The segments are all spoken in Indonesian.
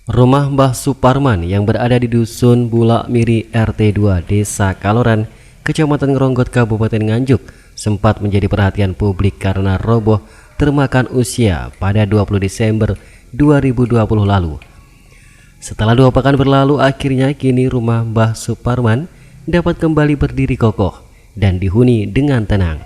Rumah Mbah Suparman yang berada di Dusun Bulak Miri RT 2 Desa Kaloran, Kecamatan Ngeronggot, Kabupaten Nganjuk sempat menjadi perhatian publik karena roboh termakan usia pada 20 Desember 2020 lalu. Setelah 2 pekan berlalu, akhirnya kini rumah Mbah Suparman dapat kembali berdiri kokoh dan dihuni dengan tenang.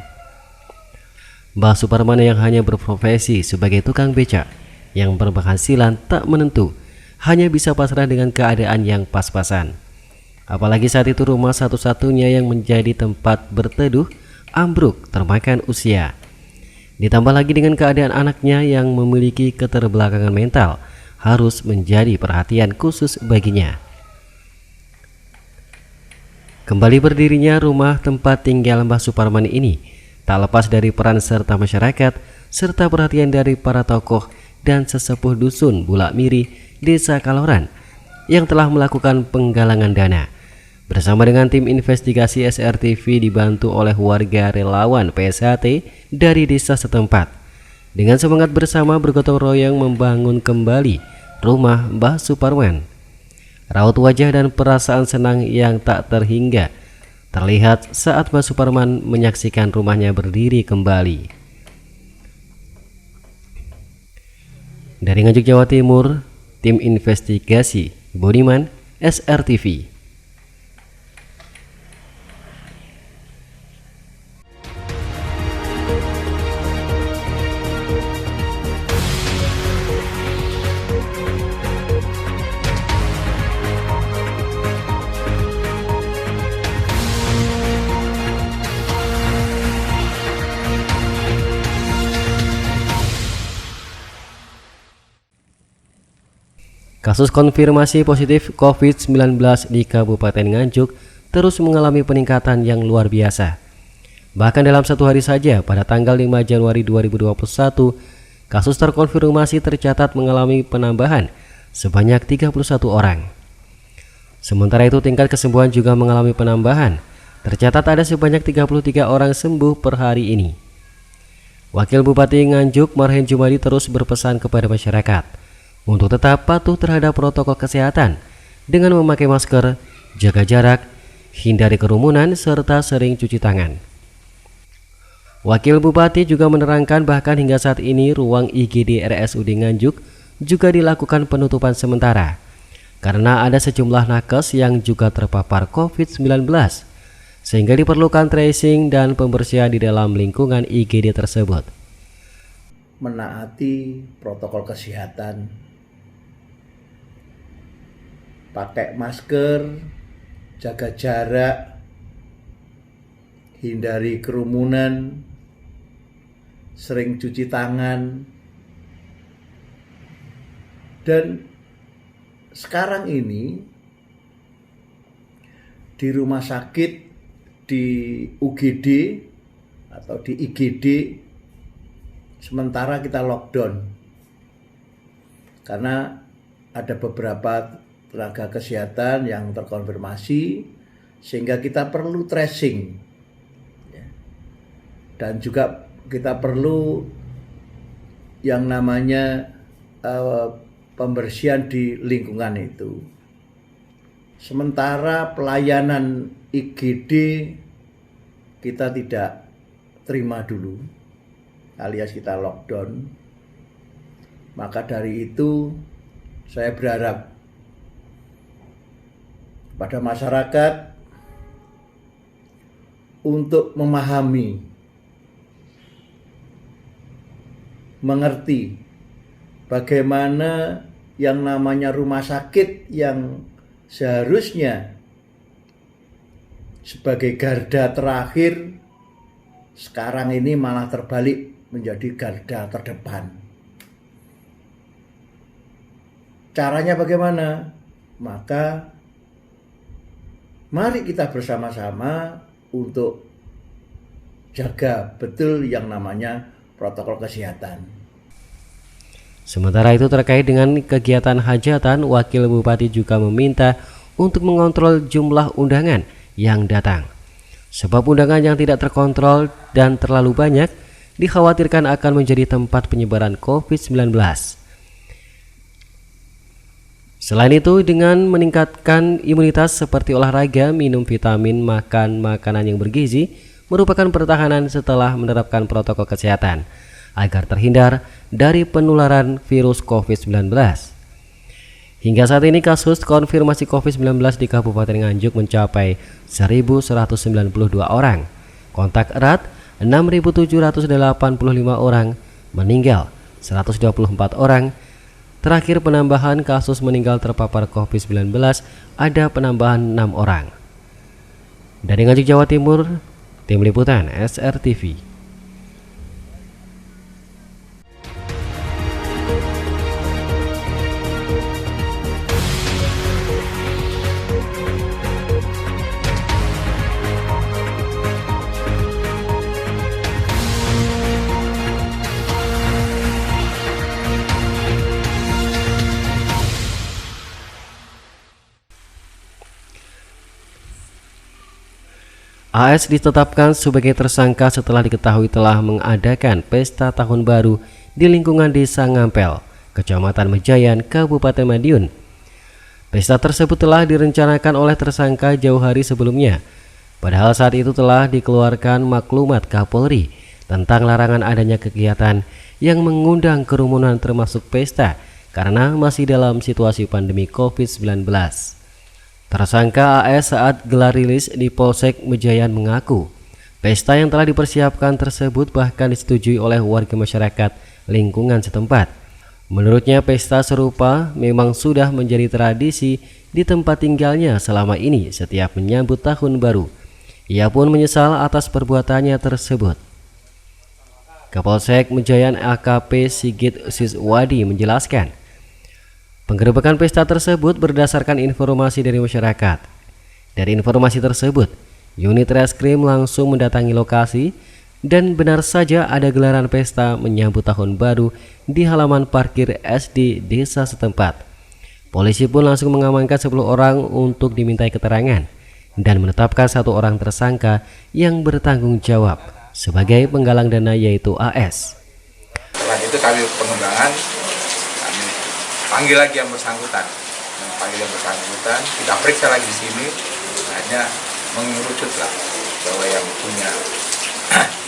Mbah Suparman yang hanya berprofesi sebagai tukang becak yang berpenghasilan tak menentu hanya bisa pasrah dengan keadaan yang pas-pasan. Apalagi saat itu rumah satu-satunya yang menjadi tempat berteduh ambruk termakan usia. Ditambah lagi dengan keadaan anaknya yang memiliki keterbelakangan mental harus menjadi perhatian khusus baginya. Kembali berdirinya rumah tempat tinggal Mbah Suparman ini tak lepas dari peran serta masyarakat serta perhatian dari para tokoh dan sesepuh dusun Bulak Miri Desa Kaloran yang telah melakukan penggalangan dana. Bersama dengan tim investigasi SRTV dibantu oleh warga relawan PSHT dari desa setempat. Dengan semangat bersama bergotong royong membangun kembali rumah Mbah Suparman. Raut wajah dan perasaan senang yang tak terhingga terlihat saat Mbah Suparman menyaksikan rumahnya berdiri kembali. Dari Nganjuk, Jawa Timur, tim investigasi Budiman, SRTV. Kasus konfirmasi positif COVID-19 di Kabupaten Nganjuk terus mengalami peningkatan yang luar biasa. Bahkan dalam satu hari saja pada tanggal 5 Januari 2021, kasus terkonfirmasi tercatat mengalami penambahan sebanyak 31 orang. Sementara itu tingkat kesembuhan juga mengalami penambahan. Tercatat ada sebanyak 33 orang sembuh per hari ini. Wakil Bupati Nganjuk Marhen Jumadi terus berpesan kepada masyarakat untuk tetap patuh terhadap protokol kesehatan dengan memakai masker, jaga jarak, hindari kerumunan, serta sering cuci tangan. Wakil Bupati juga menerangkan bahkan hingga saat ini ruang IGD RSUD Nganjuk juga dilakukan penutupan sementara karena ada sejumlah nakes yang juga terpapar COVID-19 sehingga diperlukan tracing dan pembersihan di dalam lingkungan IGD tersebut. Menaati protokol kesehatan, pakai masker, jaga jarak, hindari kerumunan, sering cuci tangan. Dan sekarang ini di rumah sakit, di UGD atau di IGD sementara kita lockdown karena ada beberapa tenaga kesehatan yang terkonfirmasi sehingga kita perlu tracing dan juga kita perlu yang namanya pembersihan di lingkungan itu. Sementara pelayanan IGD kita tidak terima dulu alias kita lockdown. Maka dari itu saya berharap pada masyarakat untuk memahami, mengerti bagaimana yang namanya rumah sakit yang seharusnya sebagai garda terakhir sekarang ini malah terbalik menjadi garda terdepan. Caranya bagaimana? Maka mari kita bersama-sama untuk jaga betul yang namanya protokol kesehatan. Sementara itu terkait dengan kegiatan hajatan, Wakil Bupati juga meminta untuk mengontrol jumlah undangan yang datang. Sebab undangan yang tidak terkontrol dan terlalu banyak dikhawatirkan akan menjadi tempat penyebaran COVID-19. Selain itu, dengan meningkatkan imunitas seperti olahraga, minum vitamin, makan makanan yang bergizi, merupakan pertahanan setelah menerapkan protokol kesehatan agar terhindar dari penularan virus COVID-19. Hingga saat ini kasus konfirmasi COVID-19 di Kabupaten Nganjuk mencapai 1.192 orang, kontak erat 6.785 orang, meninggal 124 orang. Terakhir penambahan kasus meninggal terpapar COVID-19 ada penambahan 6 orang. Dari Nganjuk, Jawa Timur, Tim Liputan SRTV. AS ditetapkan sebagai tersangka setelah diketahui telah mengadakan pesta tahun baru di lingkungan Desa Ngampel, Kecamatan Mejayan, Kabupaten Madiun. Pesta tersebut telah direncanakan oleh tersangka jauh hari sebelumnya. Padahal saat itu telah dikeluarkan maklumat Kapolri tentang larangan adanya kegiatan yang mengundang kerumunan termasuk pesta karena masih dalam situasi pandemi COVID-19. Tersangka AS saat gelar rilis di Polsek Mejayan mengaku pesta yang telah dipersiapkan tersebut bahkan disetujui oleh warga masyarakat lingkungan setempat. Menurutnya pesta serupa memang sudah menjadi tradisi di tempat tinggalnya selama ini setiap menyambut tahun baru. Ia pun menyesal atas perbuatannya tersebut. Kapolsek Mejayan AKP Sigit Siswadi menjelaskan, penggerebekan pesta tersebut berdasarkan informasi dari masyarakat. Dari informasi tersebut, unit reskrim langsung mendatangi lokasi dan benar saja ada gelaran pesta menyambut tahun baru di halaman parkir SD desa setempat. Polisi pun langsung mengamankan 10 orang untuk dimintai keterangan dan menetapkan 1 orang tersangka yang bertanggung jawab sebagai penggalang dana yaitu AS. Setelah itu kami pengembangan, panggil lagi yang bersangkutan, kita periksa lagi di sini, hanya mengerucutlah bahwa yang punya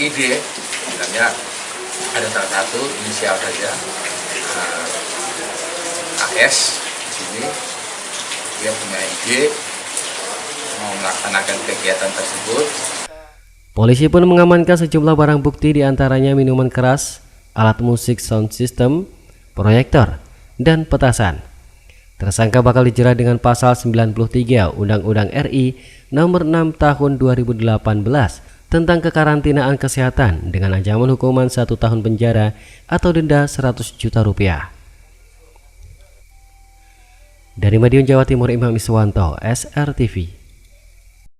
ide, sebenarnya ada salah satu inisial saja, AS di sini, dia punya ide mau melaksanakan kegiatan tersebut. Polisi pun mengamankan sejumlah barang bukti diantaranya minuman keras, alat musik sound system, proyektor, dan petasan. Tersangka bakal dijerat dengan pasal 93 Undang-Undang RI Nomor 6 Tahun 2018 tentang kekarantinaan kesehatan dengan ancaman hukuman 1 tahun penjara atau denda 100 juta rupiah. Dari Madiun, Jawa Timur, Imam Iswanto, SRTV.